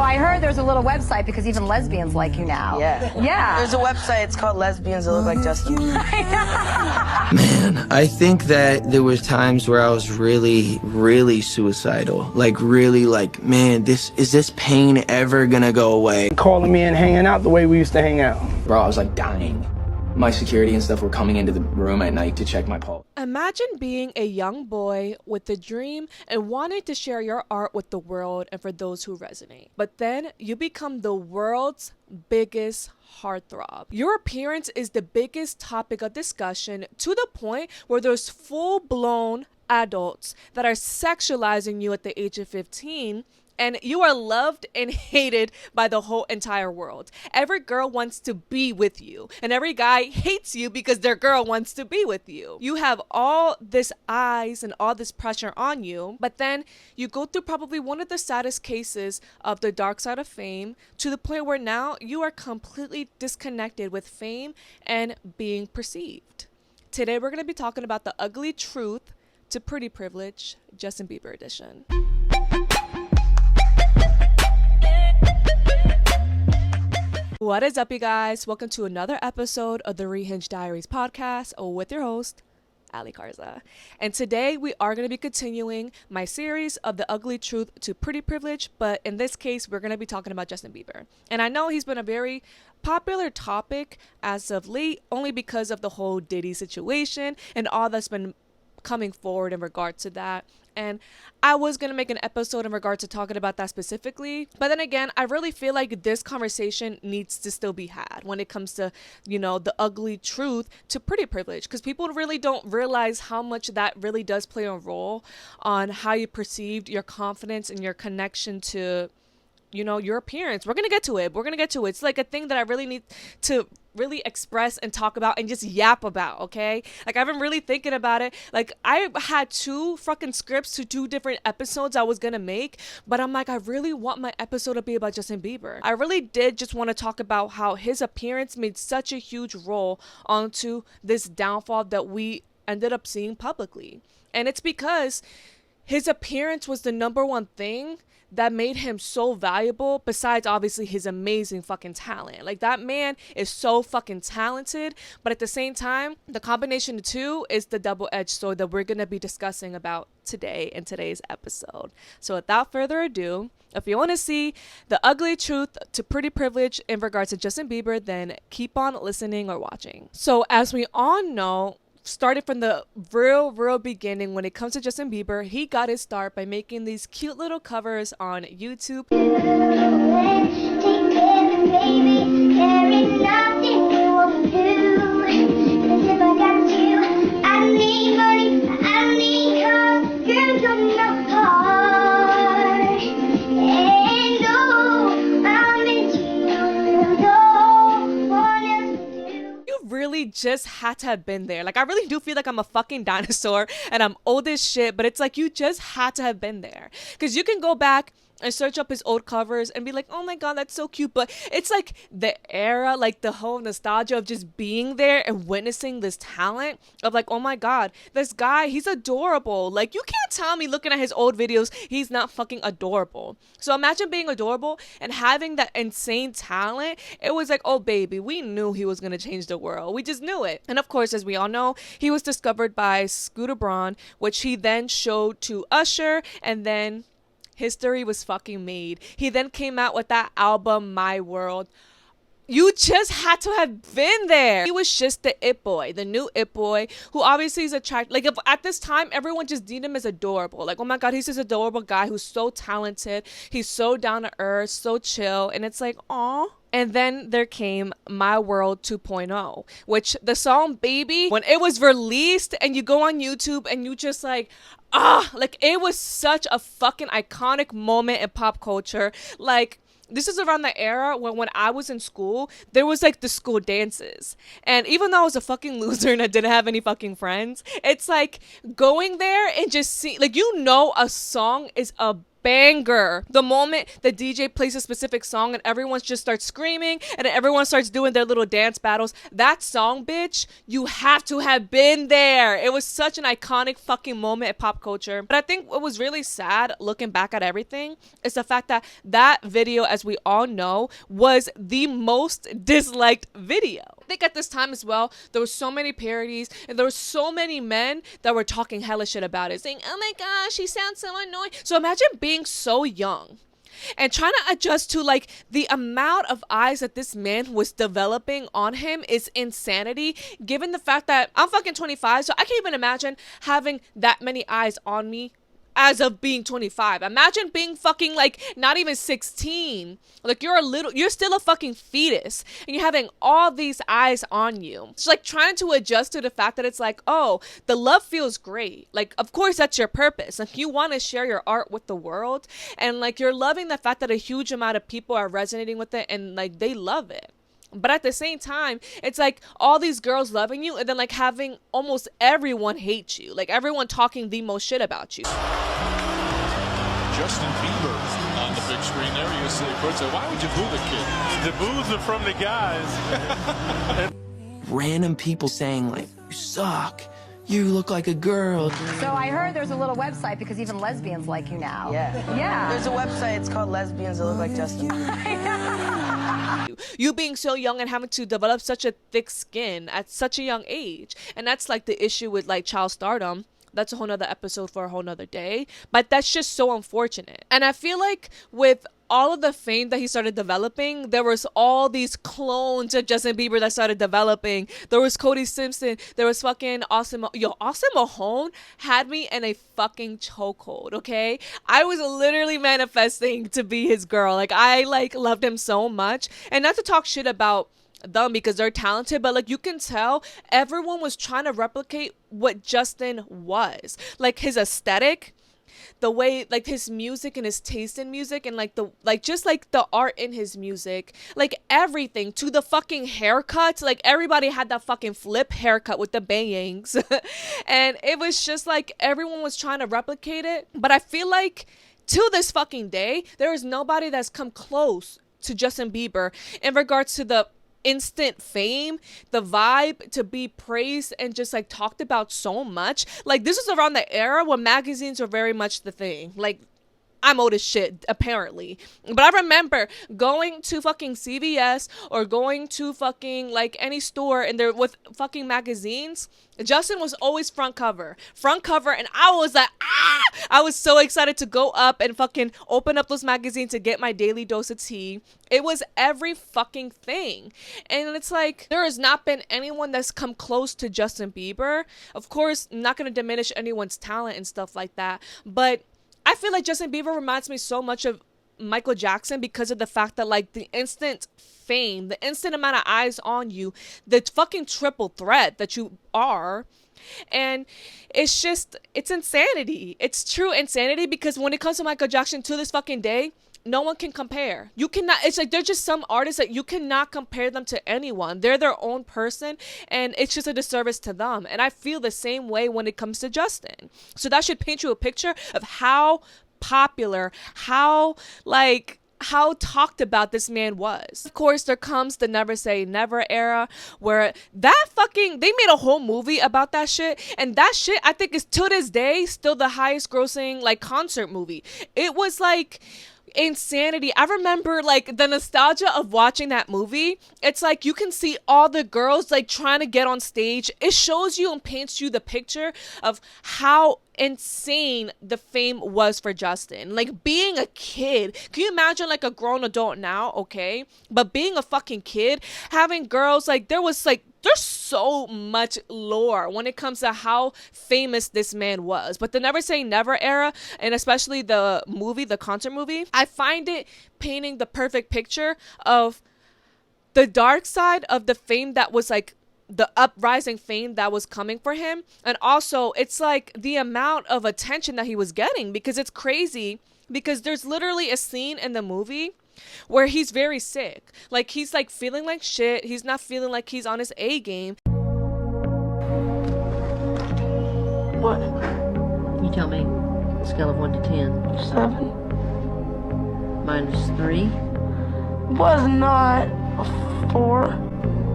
I heard there's a little website because even lesbians like you now. Yeah. There's a website, it's called Lesbians That Look Like Justin. Man, I think that there was times where I was really suicidal. Like really like, man, is this pain ever gonna go away? Calling me and hanging out the way we used to hang out. Bro, I was like dying. My security and stuff were coming into the room at night to check my pulse. Imagine being a young boy with a dream and wanting to share your art with the world and for those who resonate. But then you become the world's biggest heartthrob. Your appearance is the biggest topic of discussion to the point where there's full-blown adults that are sexualizing you at the age of 15. And you are loved and hated by the whole entire world. Every girl wants to be with you. And every guy hates you because their girl wants to be with you. You have all this eyes and all this pressure on you. But then you go through probably one of the saddest cases of the dark side of fame to the point where now you are completely disconnected with fame and being perceived. Today we're going to be talking about the ugly truth to pretty privilege, Justin Bieber edition. What is up, you guys? Welcome to another episode of the Rehinge Diaries podcast with your host, Ali Garza. And today we are going to be continuing my series of the ugly truth to pretty privilege, but in this case, we're going to be talking about Justin Bieber. And I know he's been a very popular topic as of late, only because of the whole Diddy situation and all that's been coming forward in regard to that. And I was going to make an episode in regard to talking about that specifically. But then again, I really feel like this conversation needs to still be had when it comes to, the ugly truth to pretty privilege. Because people really don't realize how much that really does play a role on how you perceived your confidence and your connection to, your appearance. We're going to get to it. It's like a thing that I really need to really express and talk about and just yap about, okay? Like, I've been really thinking about it. Like, I had two fucking scripts to two different episodes I was gonna make, but I'm like, I really want my episode to be about Justin Bieber. I really did just want to talk about how his appearance made such a huge role onto this downfall that we ended up seeing publicly. And it's because his appearance was the number one thing that made him so valuable, besides obviously his amazing fucking talent. Like, that man is so fucking talented, but at the same time, the combination of two is the double-edged sword that we're going to be discussing about today in today's episode. So without further ado, if you want to see the ugly truth to pretty privilege in regards to Justin Bieber, then keep on listening or watching. So as we all know, started from the real beginning when it comes to Justin Bieber, he got his start by making these cute little covers on YouTube. Really just had to have been there. Like, I really do feel like I'm a fucking dinosaur and I'm old as shit, but it's like you just had to have been there, because you can go back and search up his old covers and be like, oh my god, that's so cute. But it's like the era, like the whole nostalgia of just being there and witnessing this talent of like, oh my god, this guy, he's adorable. Like, you can't tell me looking at his old videos he's not fucking adorable. So imagine being adorable and having that insane talent. It was like, oh baby, we knew he was gonna change the world. We just knew it. And of course, as we all know, he was discovered by Scooter Braun, which he then showed to Usher, and then history was fucking made. He then came out with that album, My World. You just had to have been there. He was just the it boy, the new it boy, who obviously is attractive. Like, if at this time, everyone just deemed him as adorable. Like, oh my god, he's this adorable guy who's so talented. He's so down to earth, so chill. And it's like, aw. And then there came My World 2.0, which the song Baby, when it was released and you go on YouTube and you just like, like, it was such a fucking iconic moment in pop culture. Like, this is around the era when I was in school, there was like the school dances. And even though I was a fucking loser and I didn't have any fucking friends, it's like going there and just see, like, a song is a banger. The moment the DJ plays a specific song and everyone just starts screaming and then everyone starts doing their little dance battles, that song, bitch, you have to have been there. It was such an iconic fucking moment in pop culture. But I think what was really sad looking back at everything is the fact that that video, as we all know, was the most disliked video. I think at this time as well, there were so many parodies and there were so many men that were talking hella shit about it, saying, oh my gosh, she sounds so annoying. So imagine being so young and trying to adjust to like the amount of eyes that this man was developing on him is insanity, given the fact that I'm fucking 25, so I can't even imagine having that many eyes on me as of being 25. Imagine being fucking like not even 16. Like you're still a fucking fetus and you're having all these eyes on you. It's like trying to adjust to the fact that it's like, oh, the love feels great. Like, of course that's your purpose. Like you want to share your art with the world and like you're loving the fact that a huge amount of people are resonating with it and like they love it. But at the same time, it's like all these girls loving you and then like having almost everyone hate you. Like everyone talking the most shit about you. Justin Bieber on the big screen there. You see, why would you boo the kid? The boos are from the guys. Random people saying like, you suck. You look like a girl. So I heard there's a little website because even lesbians like you now. Yeah. Yeah. There's a website, it's called Lesbians That Look Like Justin. You being so young and having to develop such a thick skin at such a young age. And that's like the issue with like child stardom. That's a whole nother episode for a whole nother day. But that's just so unfortunate. And I feel like with all of the fame that he started developing, there was all these clones of Justin Bieber that started developing. There was Cody Simpson. There was fucking Austin Mahone had me in a fucking chokehold, okay? I was literally manifesting to be his girl. Like, I, like, loved him so much. And not to talk shit about them because they're talented, but, like, you can tell everyone was trying to replicate what Justin was. Like, his aesthetic, the way like his music and his taste in music and like the like just like the art in his music, like everything to the fucking haircuts, like everybody had that fucking flip haircut with the bangs and it was just like everyone was trying to replicate it. But I feel like to this fucking day there is nobody that's come close to Justin Bieber in regards to the instant fame, the vibe, to be praised and just like talked about so much. Like this was around the era when magazines were very much the thing. Like I'm old as shit, apparently. But I remember going to fucking CVS or going to fucking like any store and there with fucking magazines. Justin was always front cover, and I was like, ah! I was so excited to go up and fucking open up those magazines to get my daily dose of tea. It was every fucking thing. And it's like, there has not been anyone that's come close to Justin Bieber. Of course, I'm not going to diminish anyone's talent and stuff like that, but I feel like Justin Bieber reminds me so much of Michael Jackson because of the fact that like the instant fame, the instant amount of eyes on you, the fucking triple threat that you are. And it's just, it's insanity. It's true insanity because when it comes to Michael Jackson to this fucking day, no one can compare. You cannot, it's like they're just some artists that you cannot compare them to anyone. They're their own person and it's just a disservice to them. And I feel the same way when it comes to Justin. So that should paint you a picture of how popular, how talked about this man was. Of course, there comes the Never Say Never era where that fucking, they made a whole movie about that shit. And that shit, I think is to this day still the highest grossing like concert movie. It was like insanity. I remember like the nostalgia of watching that movie. It's like you can see all the girls like trying to get on stage. It shows you and paints you the picture of how insane the fame was for Justin. Like being a kid, can you imagine like a grown adult now, okay, but being a fucking kid, having girls, like there's so much lore when it comes to how famous this man was. But the Never Say Never era, and especially the movie, the concert movie, I find it painting the perfect picture of the dark side of the fame that was like the uprising fame that was coming for him. And also it's like the amount of attention that he was getting, because it's crazy because there's literally a scene in the movie where he's very sick. Like he's like feeling like shit. He's not feeling like he's on his A game. What? You tell me. Scale of 1 to 10. 7. -3. Was not a 4.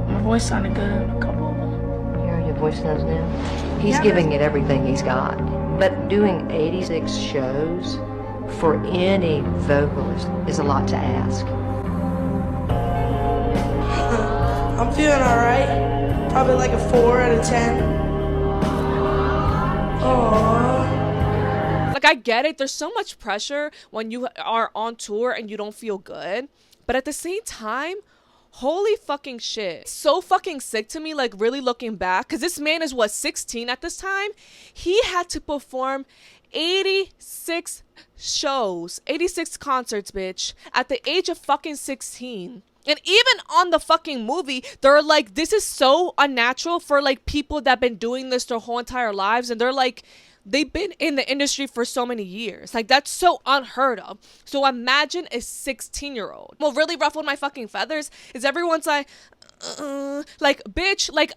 My voice sounded good in a couple of them. You hear how your voice sounds now? He's giving it everything he's got. But doing 86 shows for any vocalist is a lot to ask. I'm feeling alright. Probably like a 4 out of 10. Aww. Like, I get it. There's so much pressure when you are on tour and you don't feel good. But at the same time, holy fucking shit. It's so fucking sick to me, like, really looking back. Because this man is, what, 16 at this time? He had to perform 86 shows, 86 concerts, bitch, at the age of fucking 16. And even on the fucking movie, they're like, this is so unnatural for, like, people that been doing this their whole entire lives. And they're like, they've been in the industry for so many years. Like, that's so unheard of. So imagine a 16-year-old. What really ruffled my fucking feathers is everyone's like, bitch, like,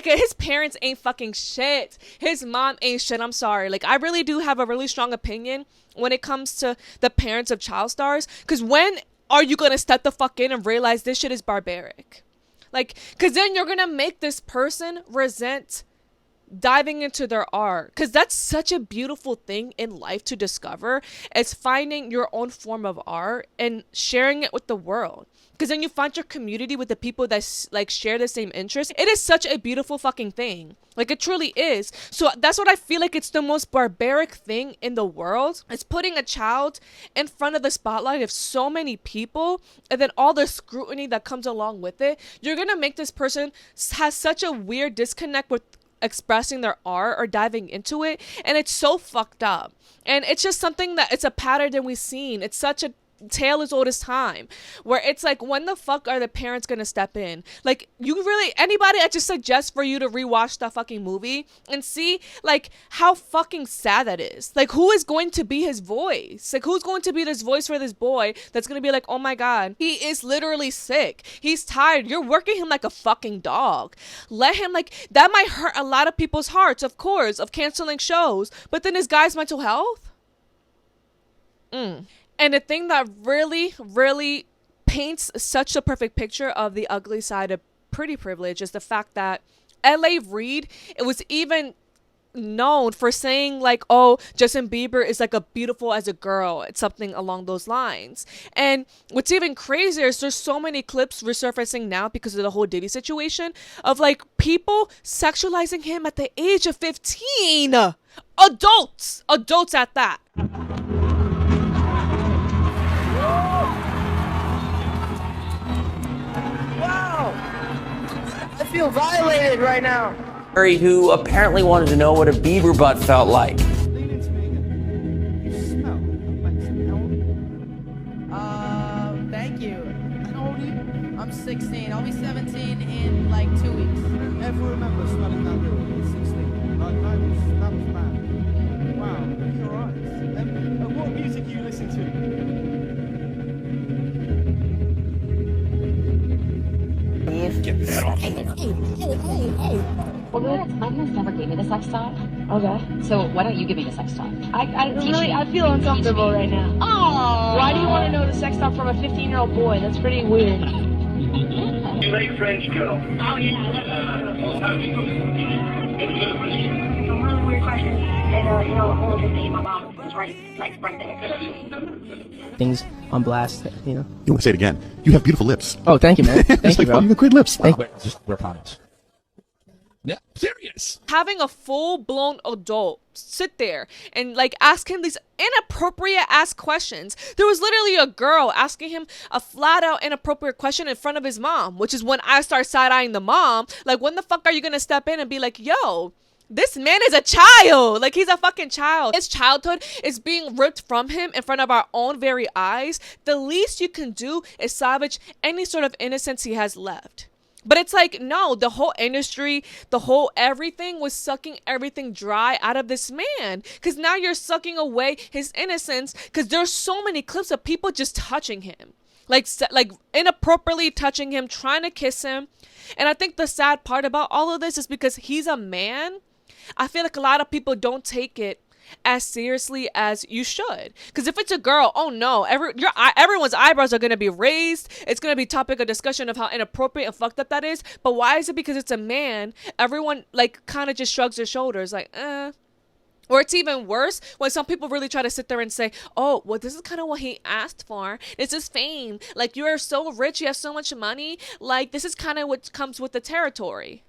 his parents ain't fucking shit. His mom ain't shit. I'm sorry. Like, I really do have a really strong opinion when it comes to the parents of child stars. Because when are you gonna step the fuck in and realize this shit is barbaric? Like, because then you're gonna make this person resent diving into their art, because that's such a beautiful thing in life to discover, is finding your own form of art and sharing it with the world. Because then you find your community with the people that like share the same interests. It is such a beautiful fucking thing. Like, it truly is. So that's what I feel like it's the most barbaric thing in the world. It's putting a child in front of the spotlight of so many people, and then all the scrutiny that comes along with it. You're gonna make this person has such a weird disconnect with expressing their art or diving into it, and it's so fucked up. And it's just something that, it's a pattern that we've seen. It's such a tale as old as time, where it's like, when the fuck are the parents gonna step in? Like, you really, anybody, I just suggest for you to rewatch the fucking movie and see, like, how fucking sad that is. Like, who is going to be his voice? Like, who's going to be this voice for this boy that's gonna be like, oh my god, he is literally sick, he's tired, you're working him like a fucking dog. Let him, like, that might hurt a lot of people's hearts, of course, of canceling shows, but then his guy's mental health. And the thing that really, really paints such a perfect picture of the ugly side of pretty privilege is the fact that L.A. Reid, it was even known for saying, like, oh, Justin Bieber is like a beautiful as a girl. It's something along those lines. And what's even crazier is there's so many clips resurfacing now because of the whole Diddy situation of, like, people sexualizing him at the age of 15. Adults at that. Wow! I feel violated right now. Who apparently wanted to know what a Bieber butt felt like. Thank you. How old are you? I'm 16. I'll be 17 in like 2 weeks. Ever remember smelling that little at 16? Like, that was bad. Wow, look at your eyes. And what music you listen to? Get that off. Hey. Well, my parents never gave me the sex talk. Okay. So why don't you give me the sex talk? I feel uncomfortable right now. Oh. Why do you want to know the sex talk from a 15-year-old boy? That's pretty weird. You make French girl. Oh, yeah. A really weird question. And, only 15, my mom was right there. Things on blast, you know. You want to say it again? You have beautiful lips. Oh, thank you, man. Thank you, bro. You got great lips. Thank you. Just wear condoms. Yeah, serious. Having a full-blown adult sit there and, like, ask him these inappropriate ass questions. There was literally a girl asking him a flat-out inappropriate question in front of his mom, which is when I start side-eyeing the mom. Like, when the fuck are you gonna step in and be like, yo, this man is a child. Like, he's a fucking child. His childhood is being ripped from him in front of our own very eyes. The least you can do is salvage any sort of innocence he has left. But it's like, no, the whole industry, the whole everything was sucking everything dry out of this man. Because now you're sucking away his innocence, because there's so many clips of people just touching him. Like inappropriately touching him, trying to kiss him. And I think the sad part about all of this is because he's a man. I feel like a lot of people don't take it as seriously as you should. Because if it's a girl, oh no, everyone's eyebrows are going to be raised. It's going to be topic of discussion of how inappropriate and fucked up that is. But why is it because it's a man, everyone like kind of just shrugs their shoulders like, Or it's even worse when some people really try to sit there and say, oh, well, this is kind of what he asked for. This is fame. Like, you are so rich. You have so much money. Like, this is kind of what comes with the territory.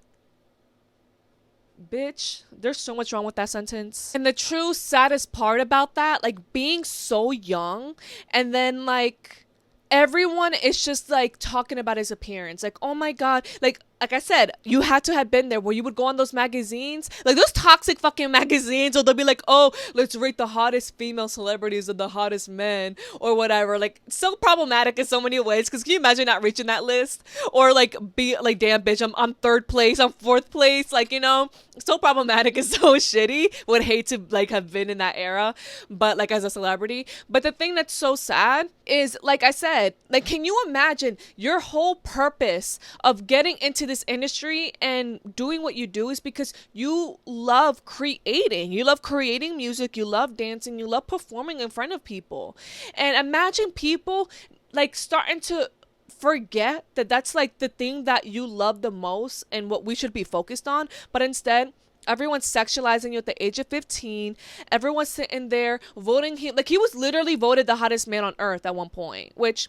Bitch, there's so much wrong with that sentence. And the true saddest part about that, like, being so young and then, like, everyone is just, like, talking about his appearance. Like, oh, my God. Like I said, you had to have been there where you would go on those magazines, like those toxic fucking magazines, or they'll be like, oh, let's rate the hottest female celebrities and the hottest men or whatever. Like, so problematic in so many ways, because can you imagine not reaching that list? Or like, be like, damn bitch, I'm third place, I'm fourth place, like, you know, so problematic and so shitty. Would hate to like have been in that era, but like as a celebrity. But the thing that's so sad is, like I said, like, can you imagine your whole purpose of getting into this industry and doing what you do is because you love creating. You love creating music, you love dancing, you love performing in front of people. And imagine people like starting to forget that that's like the thing that you love the most and what we should be focused on. But instead, everyone's sexualizing you at the age of 15. Everyone's sitting there voting him. Like, he was literally voted the hottest man on earth at one point, which,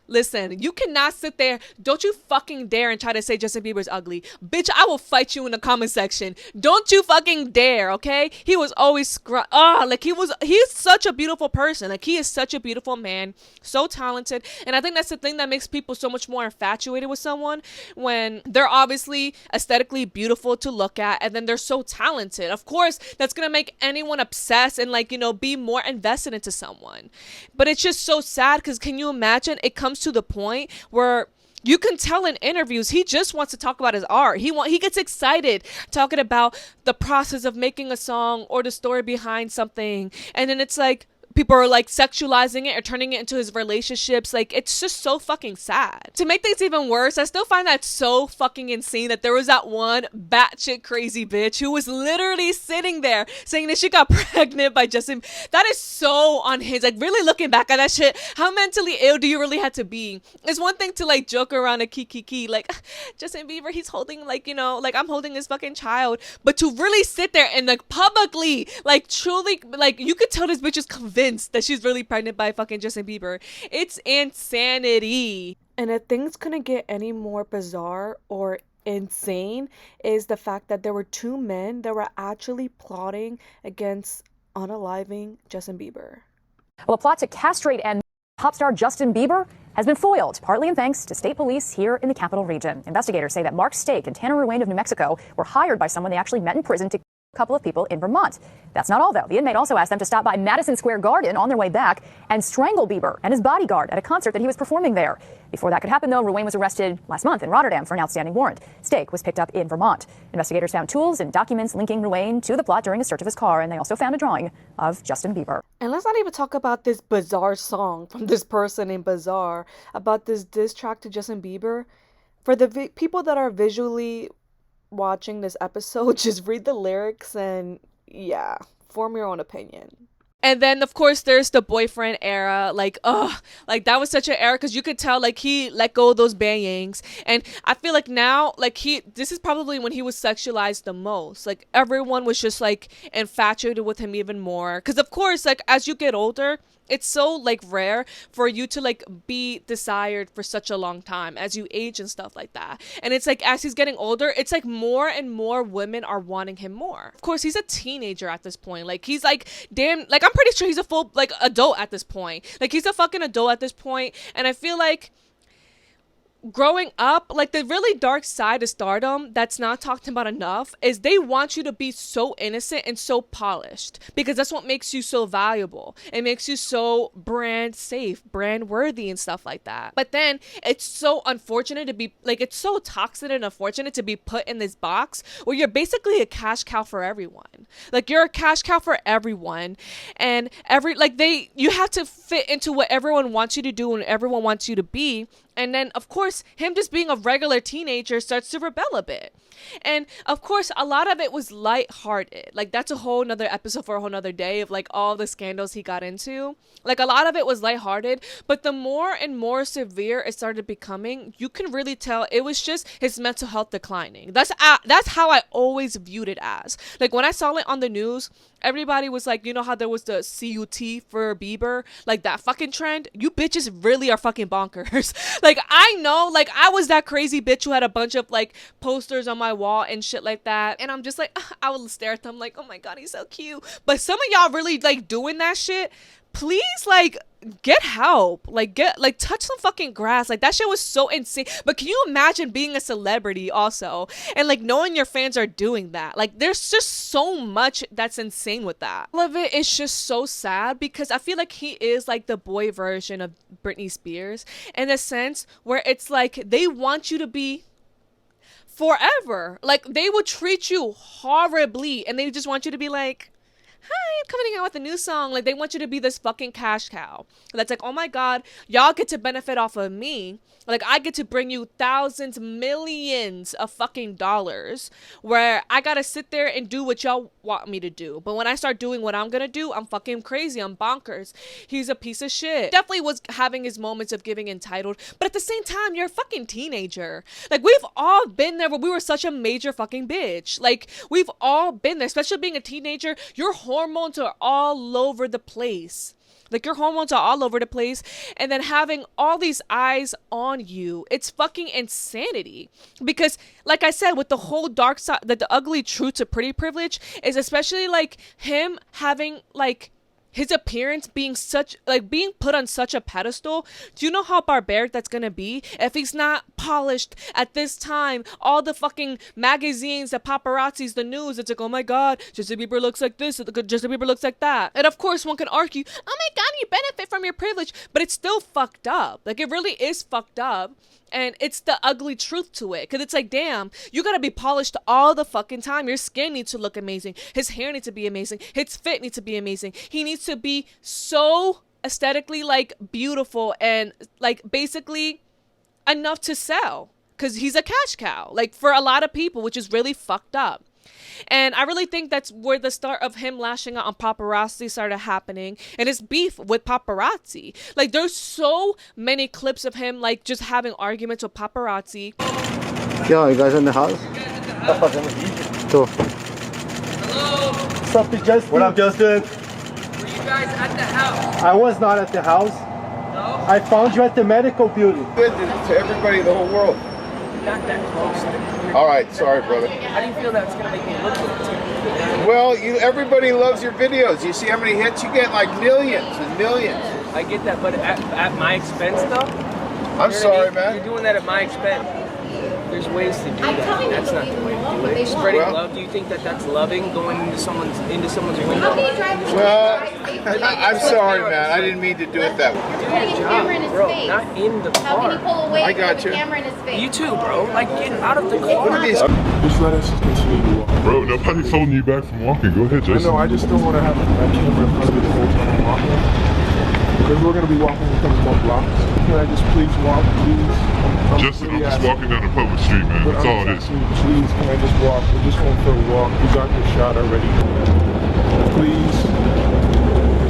listen, you cannot sit there. Don't you fucking dare and try to say Justin Bieber's ugly. Bitch, I will fight you in the comment section. Don't you fucking dare, okay? He was always like he's such a beautiful person. Like, he is such a beautiful man, so talented. And I think that's the thing that makes people so much more infatuated with someone, when they're obviously aesthetically beautiful to look at and then they're so talented. Of course, that's gonna make anyone obsessed and, like, you know, be more invested into someone. But it's just so sad, because can you imagine it comes to the point where you can tell in interviews he just wants to talk about his art. He gets excited talking about the process of making a song or the story behind something, and then it's like people are like sexualizing it or turning it into his relationships. Like, it's just so fucking sad. To make things even worse, I still find that so fucking insane that there was that one batshit crazy bitch who was literally sitting there saying that she got pregnant by Justin. That is so unhinged. Like, really looking back at that shit, how mentally ill do you really have to be? It's one thing to like joke around a kiki, like, Justin Bieber, he's holding, like, you know, like, I'm holding his fucking child. But to really sit there and like publicly, like, truly, like, you could tell this bitch is convinced that she's really pregnant by fucking Justin Bieber. It's insanity. And if things couldn't get any more bizarre or insane, is the fact that there were two men that were actually plotting against unaliving Justin Bieber. Well, a plot to castrate and pop star Justin Bieber has been foiled, partly in thanks to state police here in the capital region. Investigators say that Mark Stake and Tanner Ruane of New Mexico were hired by someone they actually met in prison to a couple of people in Vermont. That's not all, though. The inmate also asked them to stop by Madison Square Garden on their way back and strangle Bieber and his bodyguard at a concert that he was performing there. Before that could happen, though, Ruane was arrested last month in Rotterdam for an outstanding warrant. Stake was picked up in Vermont. Investigators found tools and documents linking Ruane to the plot during a search of his car, and they also found a drawing of Justin Bieber. And let's not even talk about this bizarre song from this person named Bizarre about this diss track to Justin Bieber. For the people that are visually watching this episode, just read the lyrics and yeah, form your own opinion. And then, of course, there's the boyfriend era. Like, like, that was such an era, because you could tell, like, he let go of those bangs. And I feel like now, like, this is probably when he was sexualized the most. Like, everyone was just, like, infatuated with him even more. Because, of course, like, as you get older, it's so, like, rare for you to, like, be desired for such a long time as you age and stuff like that. And it's like, as he's getting older, it's like more and more women are wanting him more. Of course, he's a teenager at this point. Like, he's like, damn, like, I'm pretty sure he's a full, like, adult at this point. Like, he's a fucking adult at this point. And I feel like growing up, like, the really dark side of stardom that's not talked about enough is they want you to be so innocent and so polished, because that's what makes you so valuable. It makes you so brand safe, brand worthy and stuff like that. But then it's so unfortunate to be, like, it's so toxic and unfortunate to be put in this box where you're basically a cash cow for everyone. Like, you're a cash cow for everyone, and you have to fit into what everyone wants you to do and everyone wants you to be. And then, of course, course, him just being a regular teenager starts to rebel a bit. And of course, a lot of it was lighthearted. Like, that's a whole nother episode for a whole nother day of like all the scandals he got into. Like, a lot of it was lighthearted, but the more and more severe it started becoming, you can really tell it was just his mental health declining. That's how I always viewed it as. Like, when I saw it on the news, everybody was like, you know how there was the CUT for Bieber, like that fucking trend? You bitches really are fucking bonkers. Like, I know, like, I was that crazy bitch who had a bunch of like posters on my wall and shit like that, and I'm just like, I would stare at them like, oh my god, he's so cute. But some of y'all really like doing that shit. Please, like, get help. Like, touch some fucking grass. Like, that shit was so insane. But can you imagine being a celebrity also and like knowing your fans are doing that? Like, there's just so much that's insane with that. All of it is just so sad because I feel like he is like the boy version of Britney Spears in a sense where it's like they want you to be forever. Like, they will treat you horribly and they just want you to be like, hi, I'm coming out with a new song. Like, they want you to be this fucking cash cow. That's like, oh my god, y'all get to benefit off of me. Like, I get to bring you thousands, millions of fucking dollars where I gotta sit there and do what y'all want me to do. But when I start doing what I'm gonna do, I'm fucking crazy. I'm bonkers. He's a piece of shit. Definitely was having his moments of giving entitled, but at the same time, you're a fucking teenager. Like, we've all been there where we were such a major fucking bitch. Like, we've all been there, especially being a teenager. Your hormones are all over the place. Like, your hormones are all over the place, and then having all these eyes on you, it's fucking insanity. Because, like I said, with the whole dark side, the ugly truth to pretty privilege is especially like him having like his appearance being such, like, being put on such a pedestal. Do you know how barbaric that's gonna be if he's not polished at this time? All the fucking magazines, the paparazzis, the news, it's like, oh my god, Justin Bieber looks like this, Justin Bieber looks like that. And of course, one can argue, oh my god, you benefit from your privilege, but it's still fucked up. Like, it really is fucked up. And it's the ugly truth to it. Because it's like, damn, you gotta be polished all the fucking time. Your skin needs to look amazing. His hair needs to be amazing. His fit needs to be amazing. He needs to be so aesthetically, like, beautiful and, like, basically enough to sell. Because he's a cash cow. Like, for a lot of people, which is really fucked up. And I really think that's where the start of him lashing out on Paparazzi started happening, and his beef with Paparazzi. Like, there's so many clips of him like just having arguments with Paparazzi. Yo, you guys in the house? Cool. Hello. What's up, Justin? What up, Justin? Were you guys at the house? I was not at the house. No? I found you at the medical building. Good to everybody in the whole world. Not that close. All right, sorry, brother. How do you feel that's gonna make me look good? Well, everybody loves your videos. You see how many hits you get? Like millions and millions. I get that, but at my expense, though. I'm sorry, man. You're doing that at my expense. There's ways to do that. That's not the way to do it. Spreading love. Do you think that that's loving, going into someone's window? Well, I'm sorry, man. I didn't mean to do it that way. Do your job, bro. Not in the car. I got you. You too, bro. Like, get out of the car. Just let us continue to walk. Bro, nobody's holding you back from walking. Go ahead, Jason. I know. I just don't want to have my camera in front of me the whole time I'm walking. Because we're going to be walking a couple more blocks. Can I just please walk, please? Justin, I'm just walking down a public street, man. That's all it is. Please, can I just walk? We're just going for a walk. We got your shot already. Please.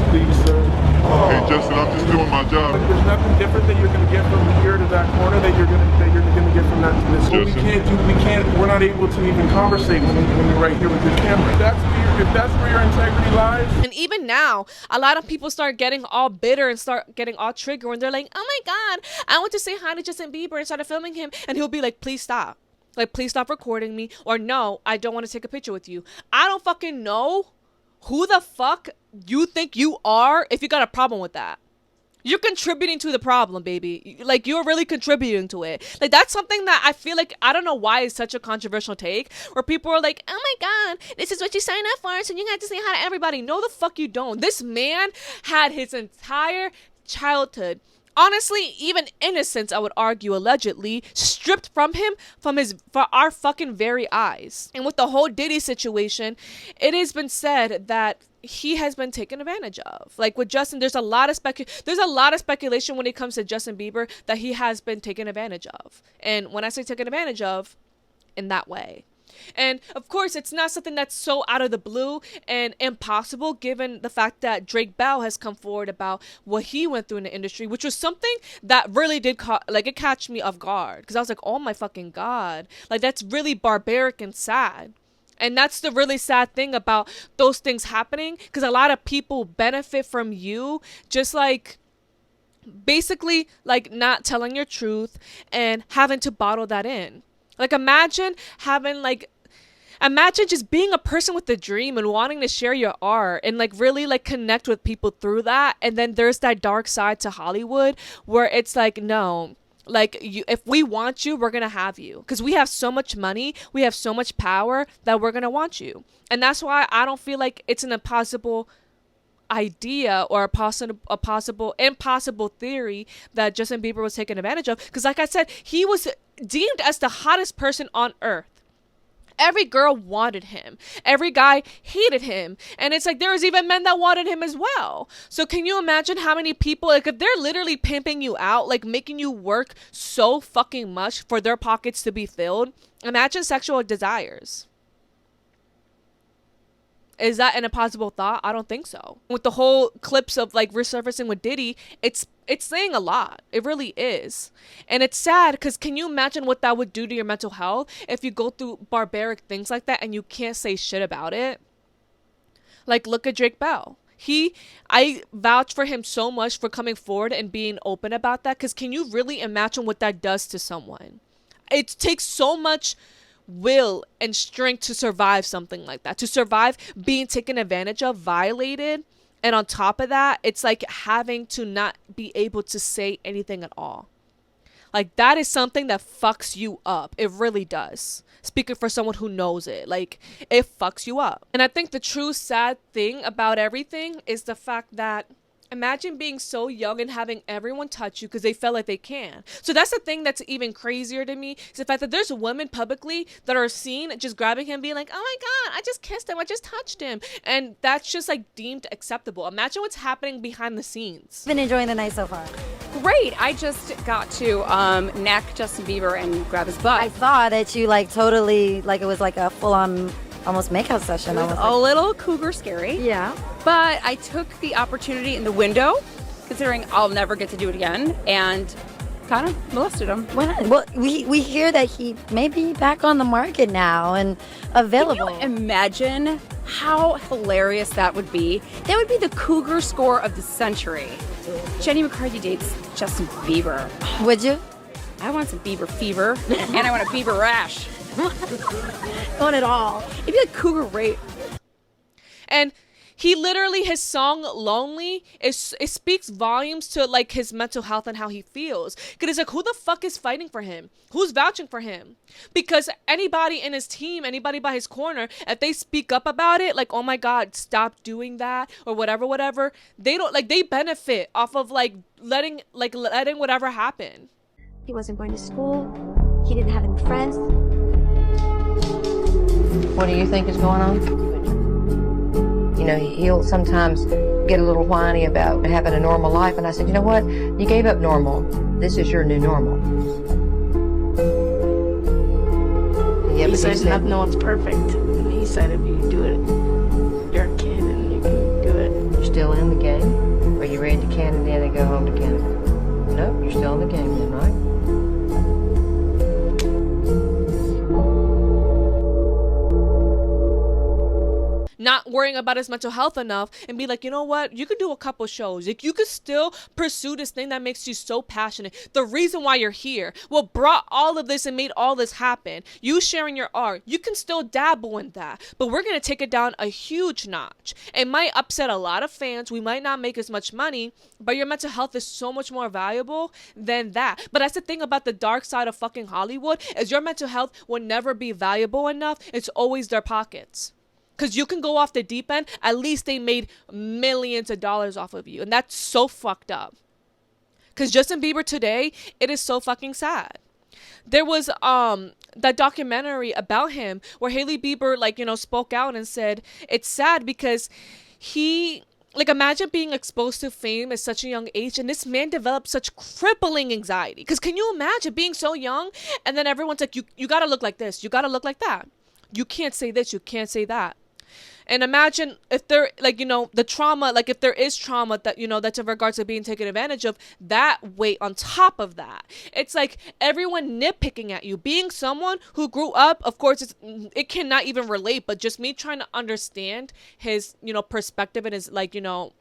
Please, sir. Hey, Justin, I'm just doing my job. There's nothing different that you're going to get from here to that corner that you're going to get from that to this. What we can't, we're not able to even conversate when you're right here with your camera. If that's where your integrity lies. And even now, a lot of people start getting all bitter and start getting all triggered when they're like, oh my god, I went to say hi to Justin Bieber and started filming him, and he'll be like, please stop. Like, please stop recording me, or no, I don't want to take a picture with you. I don't fucking know who the fuck you think you are if you got a problem with that. You're contributing to the problem, baby. Like, you're really contributing to it. Like, that's something that I feel like, I don't know why it's such a controversial take, where people are like, oh my god, this is what you signed up for, so you have to say hi to everybody. No, the fuck you don't. This man had his entire childhood, honestly, even innocence, I would argue, allegedly, stripped from him for our fucking very eyes. And with the whole Diddy situation, it has been said that he has been taken advantage of. Like with Justin, there's a lot of speculation when it comes to Justin Bieber that he has been taken advantage of. And when I say taken advantage of, in that way. And of course, it's not something that's so out of the blue and impossible, given the fact that Drake Bell has come forward about what he went through in the industry, which was something that really did it catch me off guard, because I was like, oh my fucking God, like that's really barbaric and sad. And that's the really sad thing about those things happening, because a lot of people benefit from you just like basically like not telling your truth and having to bottle that in. Like imagine just being a person with a dream and wanting to share your art and like really like connect with people through that. And then there's that dark side to Hollywood where it's like, no, like if we want you, we're going to have you, because we have so much money. We have so much power that we're going to want you. And that's why I don't feel like it's an impossible idea or a impossible theory that Justin Bieber was taken advantage of, because like I said, he was deemed as the hottest person on earth. Every girl wanted him, every guy hated him, and it's like there was even men that wanted him as well. So can you imagine how many people, like if they're literally pimping you out, like making you work so fucking much for their pockets to be filled? Imagine sexual desires. Is that an impossible thought? I don't think so. With the whole clips of like resurfacing with Diddy, it's saying a lot. It really is. And it's sad, because can you imagine what that would do to your mental health if you go through barbaric things like that and you can't say shit about it? Like look at Drake Bell. I vouch for him so much for coming forward and being open about that, because can you really imagine what that does to someone? It takes so much will and strength to survive something like that, to survive being taken advantage of, violated, and on top of that, it's like having to not be able to say anything at all. Like that is something that fucks you up. It really does. Speaking for someone who knows it, like it fucks you up. And I think the true sad thing about everything is the fact that imagine being so young and having everyone touch you because they feel like they can. So that's the thing that's even crazier to me, is the fact that there's women publicly that are seen just grabbing him, being like, oh my God, I just kissed him, I just touched him. And that's just like deemed acceptable. Imagine what's happening behind the scenes. Been enjoying the night so far. Great. I just got to neck Justin Bieber and grab his butt. I saw that you like totally, like it was like a full-on almost makeout session. It was a little cougar scary. Yeah. But I took the opportunity in the window, considering I'll never get to do it again, and kind of molested him. Well, we hear that he may be back on the market now and available. Can you imagine how hilarious that would be? That would be the cougar score of the century. Jenny McCarthy dates Justin Bieber. Would you? I want some Bieber fever, and I want a Bieber rash. Want it all. It'd be like cougar rape. And he literally, his song Lonely, it speaks volumes to like his mental health and how he feels. Because it's like, who the fuck is fighting for him? Who's vouching for him? Because anybody in his team, anybody by his corner, if they speak up about it, like, oh my God, stop doing that, or whatever, they don't, like, they benefit off of like letting whatever happen. He wasn't going to school. He didn't have any friends. What do you think is going on? You know, he'll sometimes get a little whiny about having a normal life, and I said, you know what? You gave up normal. This is your new normal. Yeah, he said no one's perfect. And he said if you do it, you're a kid and you can do it. You're still in the game? Or are you ready to Canada and go home to Canada? No, you're still in the game then, right? Not worrying about his mental health enough and be like, you know what, you could do a couple shows, like you could still pursue this thing that makes you so passionate, the reason why you're here, what brought all of this and made all this happen, you sharing your art. You can still dabble in that, but we're going to take it down a huge notch. It might upset a lot of fans, we might not make as much money, but your mental health is so much more valuable than that. But that's the thing about the dark side of fucking Hollywood, is your mental health will never be valuable enough. It's always their pockets. Because you can go off the deep end, at least they made millions of dollars off of you. And that's so fucked up. Because Justin Bieber today, it is so fucking sad. There was that documentary about him where Hailey Bieber, like, you know, spoke out and said, it's sad because like, imagine being exposed to fame at such a young age, and this man developed such crippling anxiety. Because can you imagine being so young, and then everyone's like, you gotta look like this, you gotta look like that, you can't say this, you can't say that. And imagine if there, like, you know, the trauma, like, if there is trauma that, you know, that's in regards to being taken advantage of, that weight on top of that. It's like everyone nitpicking at you. Being someone who grew up, of course, it cannot even relate, but just me trying to understand his, you know, perspective and his, like, you know,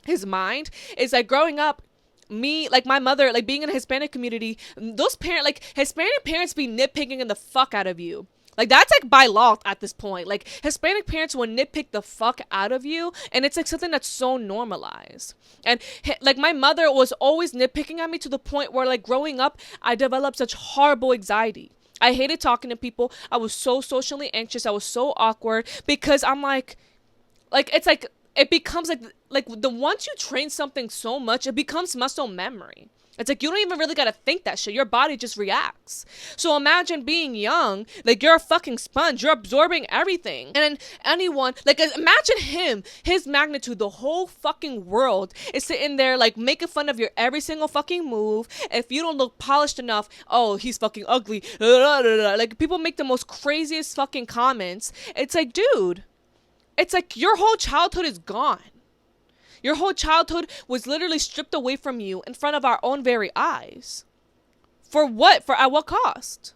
his mind is like growing up. Me, like my mother, like being in a Hispanic community, those parents, like Hispanic parents be nitpicking the fuck out of you. Like, that's like by law at this point. Like, Hispanic parents will nitpick the fuck out of you, and it's like something that's so normalized. And like my mother was always nitpicking at me to the point where, like, growing up, I developed such horrible anxiety. I hated talking to people. I was so socially anxious. I was so awkward because I'm like it's like it becomes like the once you train something so much, it becomes muscle memory. It's like you don't even really gotta think that shit. Your body just reacts. So imagine being young, like you're a fucking sponge. You're absorbing everything. And then anyone, like imagine him, his magnitude, the whole fucking world is sitting there like making fun of your every single fucking move. If you don't look polished enough, oh, he's fucking ugly. Like people make the most craziest fucking comments. It's like, dude, it's like your whole childhood is gone. Your whole childhood was literally stripped away from you in front of our own very eyes. For what? For at what cost?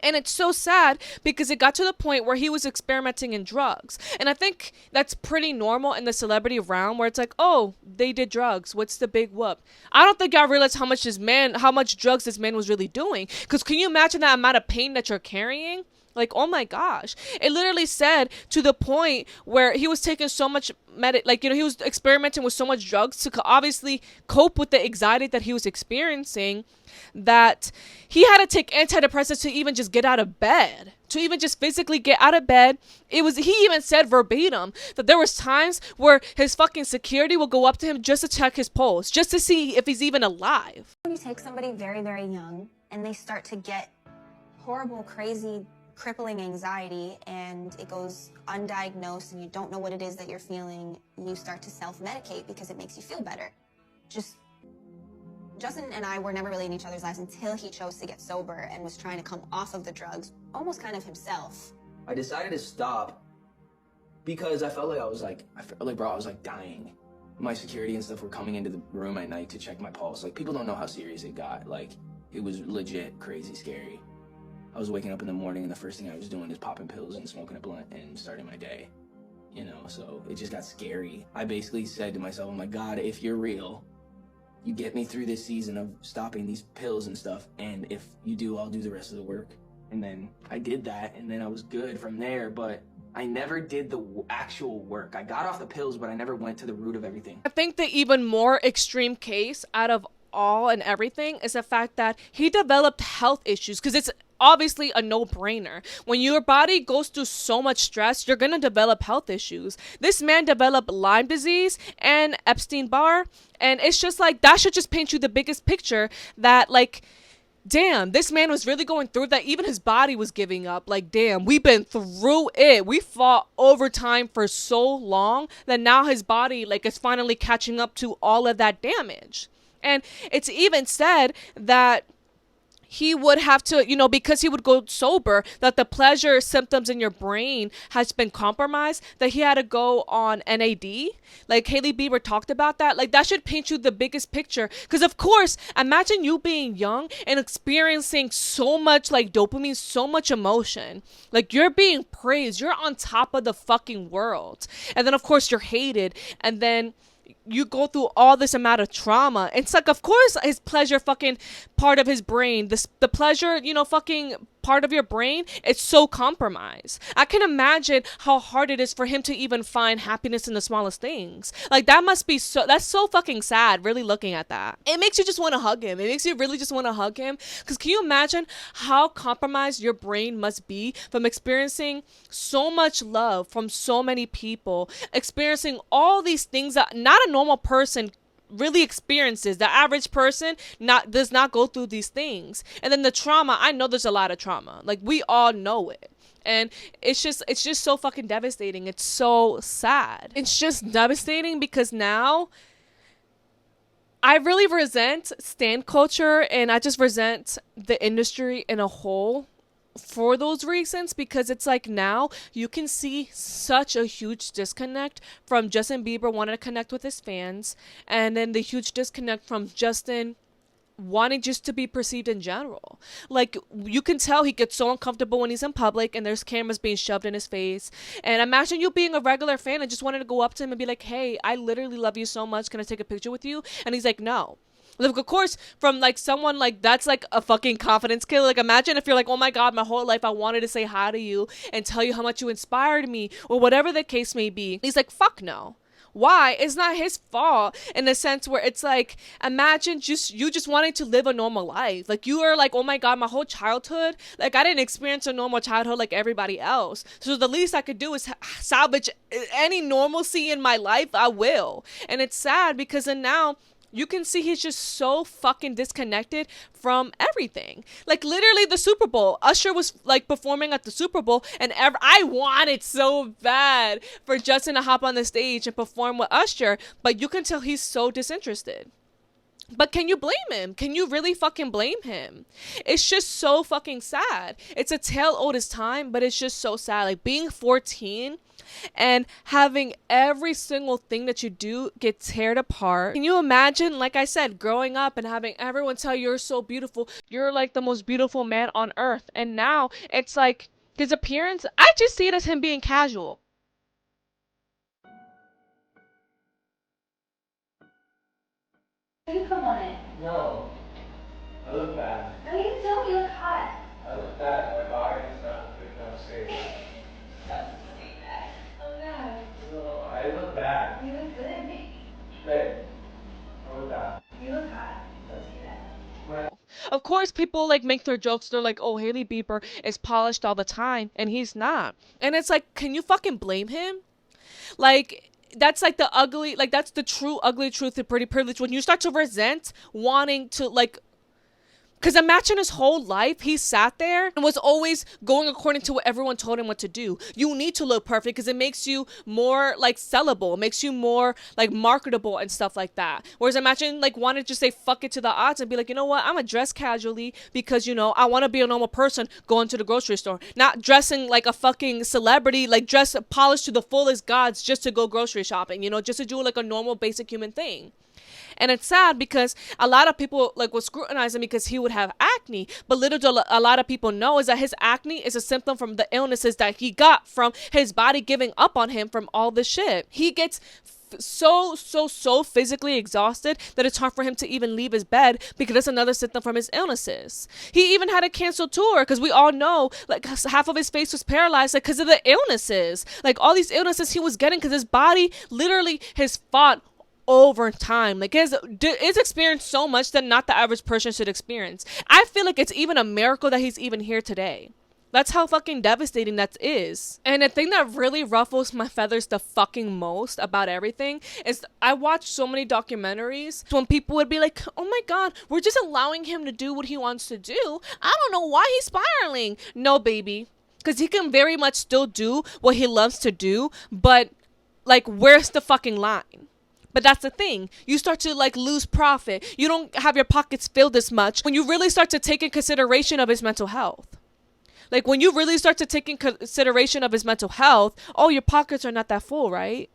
And it's so sad because it got to the point where he was experimenting in drugs. And I think that's pretty normal in the celebrity realm where it's like, oh, they did drugs. What's the big whoop? I don't think y'all realize how much drugs this man was really doing. Because can you imagine that amount of pain that you're carrying? Like, oh my gosh. It literally said to the point where he was taking so much he was experimenting with so much drugs to obviously cope with the anxiety that he was experiencing, that he had to take antidepressants to even just get out of bed, to even just physically get out of bed. He even said verbatim that there was times where his fucking security will go up to him just to check his pulse, just to see if he's even alive. When you take somebody very, very young and they start to get horrible, crazy, crippling anxiety and it goes undiagnosed and you don't know what it is that you're feeling, you start to self-medicate because it makes you feel better. Justin and I were never really in each other's lives until he chose to get sober and was trying to come off of the drugs, almost kind of himself. I decided to stop because I felt like I was dying. My security and stuff were coming into the room at night to check my pulse. Like, people don't know how serious it got. Like, it was legit crazy scary. I was waking up in the morning and the first thing I was doing is popping pills and smoking a blunt and starting my day, you know, so it just got scary. I basically said to myself, oh my God, if you're real, you get me through this season of stopping these pills and stuff, and if you do, I'll do the rest of the work. And then I did that, and then I was good from there, but I never did the actual work. I got off the pills, but I never went to the root of everything. I think the even more extreme case out of all and everything is the fact that he developed health issues, because it's obviously a no-brainer. When your body goes through so much stress, you're gonna develop health issues. This man developed Lyme disease and Epstein-Barr, and it's just like, that should just paint you the biggest picture that, like, damn, this man was really going through that. Even his body was giving up. Like, damn, we've been through it. We fought overtime for so long that now his body, like, is finally catching up to all of that damage. And it's even said that he would have to, you know, because he would go sober, that the pleasure symptoms in your brain has been compromised, that he had to go on NAD. Like, Hailey Bieber talked about that. Like, that should paint you the biggest picture. Because, of course, imagine you being young and experiencing so much, like, dopamine, so much emotion. Like, you're being praised. You're on top of the fucking world. And then, of course, you're hated. And then you go through all this amount of trauma. It's like, of course, his pleasure fucking part of his brain, the pleasure, you know, fucking part of your brain, it's so compromised. I can imagine how hard it is for him to even find happiness in the smallest things. Like, that must be that's so fucking sad, really looking at that. It makes you just want to hug him. It makes you really just want to hug him. Because can you imagine how compromised your brain must be from experiencing so much love from so many people, experiencing all these things that not a normal person really experiences. The average person does not go through these things. And then the trauma, I know there's a lot of trauma. Like, we all know it. And it's just so fucking devastating. It's so sad. It's just devastating because now I really resent stan culture, and I just resent the industry in a whole for those reasons, because it's like now you can see such a huge disconnect from Justin Bieber wanting to connect with his fans, and then the huge disconnect from Justin wanting just to be perceived in general. Like, you can tell he gets so uncomfortable when he's in public and there's cameras being shoved in his face. And imagine you being a regular fan and just wanted to go up to him and be like, hey, I literally love you so much, can I take a picture with you? And he's like, no. Like, of course, from like someone like that's like a fucking confidence killer. Like, imagine if you're like, oh my god, my whole life I wanted to say hi to you and tell you how much you inspired me, or whatever the case may be. He's like, fuck no. Why? It's not his fault, in the sense where it's like, imagine you just wanting to live a normal life. Like, you are like, oh my god, my whole childhood, like, I didn't experience a normal childhood like everybody else. So the least I could do is salvage any normalcy in my life. I will. And it's sad because then now you can see he's just so fucking disconnected from everything. Like, literally the Super Bowl. Usher was like performing at the Super Bowl, and I wanted so bad for Justin to hop on the stage and perform with Usher, but you can tell he's so disinterested. But can you blame him? Can you really fucking blame him? It's just so fucking sad. It's a tale old as time, but it's just so sad. Like, being 14 and having every single thing that you do get teared apart. Can you imagine, like I said, growing up and having everyone tell you you're so beautiful, you're like the most beautiful man on earth, and now it's like his appearance, I just see it as him being casual. You come on it. No. I look bad. No, you don't. You look hot. I look bad. My body is not safe. Oh no. No, I look bad. You look good. Babe, I look bad. You look hot. Don't say that. Of course, people like make their jokes. They're like, oh, Hailey Bieber is polished all the time, and he's not. And it's like, can you fucking blame him? Like, that's like the ugly, like that's the true ugly truth of pretty privilege. When you start to resent wanting to, like, because imagine his whole life he sat there and was always going according to what everyone told him what to do. You need to look perfect because it makes you more like sellable. It makes you more like marketable and stuff like that. Whereas imagine like wanting to just say fuck it to the odds and be like, you know what, I'm gonna dress casually because, you know, I want to be a normal person going to the grocery store. Not dressing like a fucking celebrity, like dress polished to the fullest gods just to go grocery shopping, you know, just to do like a normal basic human thing. And it's sad because a lot of people like would scrutinize him because he would have acne, but little do a lot of people know is that his acne is a symptom from the illnesses that he got from his body giving up on him from all this shit. He gets so physically exhausted that it's hard for him to even leave his bed because that's another symptom from his illnesses. He even had a canceled tour because we all know like half of his face was paralyzed like because of the illnesses, like all these illnesses he was getting because his body literally has fought over time. Like it's experienced so much that not the average person should experience. I feel like it's even a miracle that he's even here today. That's how fucking devastating that is. And the thing that really ruffles my feathers the fucking most about everything is I watch so many documentaries when people would be like, oh my god, we're just allowing him to do what he wants to do. I don't know why he's spiraling. No, baby. Because he can very much still do what he loves to do, but like, where's the fucking line? But that's the thing. You start to like lose profit. You don't have your pockets filled as much when you really start to take in consideration of his mental health. Like when you really start to take in consideration of his mental health, oh, your pockets are not that full, right?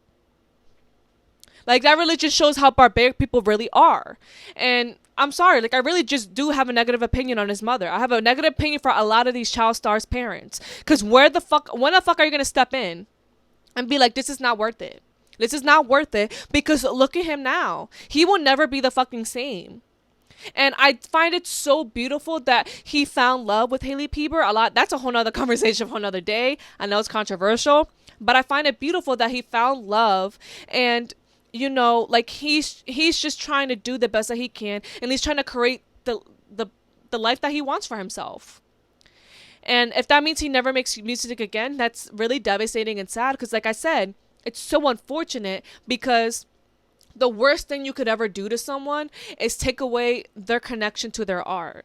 Like that really just shows how barbaric people really are. And I'm sorry, like I really just do have a negative opinion on his mother. I have a negative opinion for a lot of these child stars' parents. Because when the fuck are you going to step in and be like, this is not worth it? This is not worth it because look at him now. He will never be the fucking same. And I find it so beautiful that he found love with Hailey Bieber a lot. That's a whole nother conversation for another day. I know it's controversial, but I find it beautiful that he found love and, you know, like he's just trying to do the best that he can. And he's trying to create the life that he wants for himself. And if that means he never makes music again, that's really devastating and sad because like I said, it's so unfortunate because the worst thing you could ever do to someone is take away their connection to their art.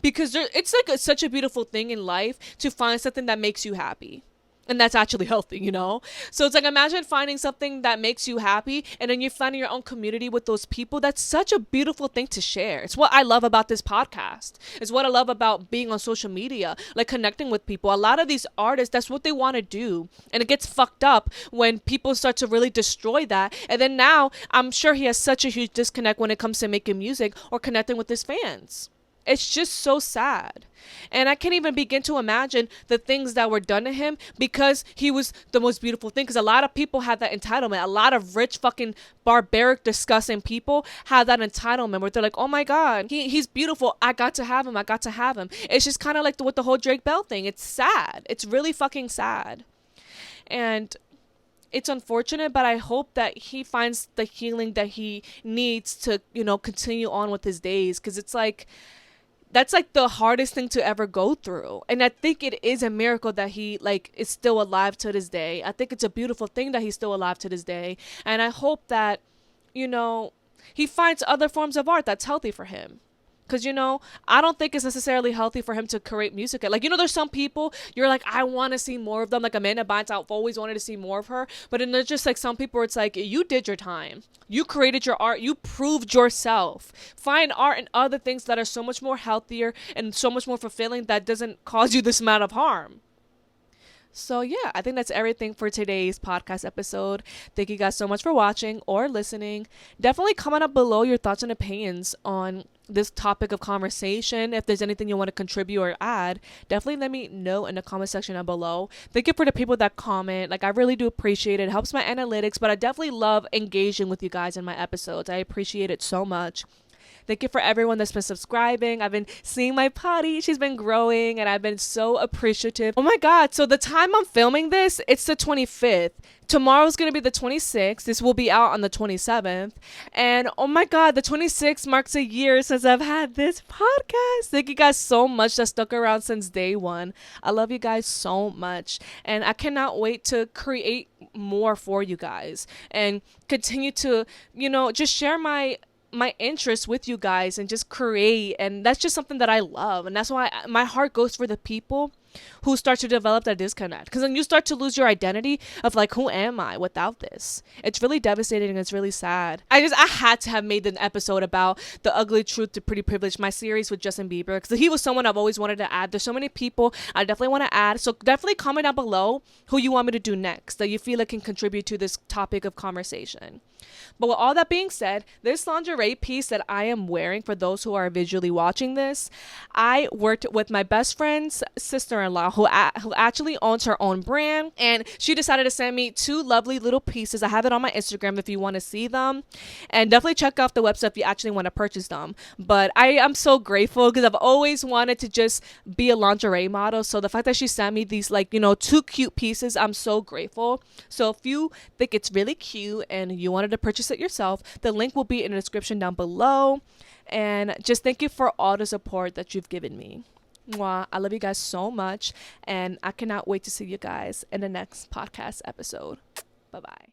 because it's like such a beautiful thing in life to find something that makes you happy. And that's actually healthy, you know? So it's like, imagine finding something that makes you happy and then you're finding your own community with those people. That's such a beautiful thing to share. It's what I love about this podcast. It's what I love about being on social media, like connecting with people. A lot of these artists, that's what they want to do. And it gets fucked up when people start to really destroy that. And then now I'm sure he has such a huge disconnect when it comes to making music or connecting with his fans. It's just so sad. And I can't even begin to imagine the things that were done to him because he was the most beautiful thing. Because a lot of people have that entitlement. A lot of rich, fucking barbaric, disgusting people have that entitlement where they're like, oh my God, he's beautiful. I got to have him. I got to have him. It's just kind of like with the whole Drake Bell thing. It's sad. It's really fucking sad. And it's unfortunate, but I hope that he finds the healing that he needs to, you know, continue on with his days. Because it's like, that's like the hardest thing to ever go through. And I think it is a miracle that he like is still alive to this day. I think it's a beautiful thing that he's still alive to this day. And I hope that, you know, he finds other forms of art that's healthy for him. Because, you know, I don't think it's necessarily healthy for him to create music. Like, you know, there's some people you're like, I want to see more of them. Like Amanda Bynes, I've always wanted to see more of her. But then there's just like some people where it's like, you did your time. You created your art. You proved yourself. Find art and other things that are so much more healthier and so much more fulfilling that doesn't cause you this amount of harm. So yeah, I think that's everything for today's podcast episode. Thank you guys so much for watching or listening. Definitely comment up below your thoughts and opinions on this topic of conversation. If there's anything you want to contribute or add, definitely let me know in the comment section down below. Thank you for the people that comment. Like, I really do appreciate it. It helps my analytics, but I definitely love engaging with you guys in my episodes. I appreciate it so much. Thank you for everyone that's been subscribing. I've been seeing my potty. She's been growing and I've been so appreciative. Oh my God. So the time I'm filming this, it's the 25th. Tomorrow's going to be the 26th. This will be out on the 27th. And oh my God, the 26th marks a year since I've had this podcast. Thank you guys so much that stuck around since day one. I love you guys so much. And I cannot wait to create more for you guys and continue to, you know, just share my interest with you guys and just create. And that's just something that I love. And that's why my heart goes for the people who start to develop that disconnect, because then you start to lose your identity of like, who am I without this? It's really devastating and it's really sad. I had to have made an episode about the ugly truth to pretty privilege, my series with Justin Bieber, because he was someone I've always wanted to add. There's so many people I definitely want to add, so definitely comment down below who you want me to do next that you feel like can contribute to this topic of conversation. But with all that being said, this lingerie piece that I am wearing, for those who are visually watching this, I worked with my best friend's sister-in-law who actually owns her own brand, and she decided to send me two lovely little pieces. I have it on my Instagram if you want to see them, and definitely check out the website if you actually want to purchase them. But I am so grateful because I've always wanted to just be a lingerie model, so the fact that she sent me these, like, you know, two cute pieces, I'm so grateful. So if you think it's really cute and you wanted to purchase it yourself, the link will be in the description down below. And just thank you for all the support that you've given me. Mwah. I love you guys so much, and I cannot wait to see you guys in the next podcast episode. Bye bye.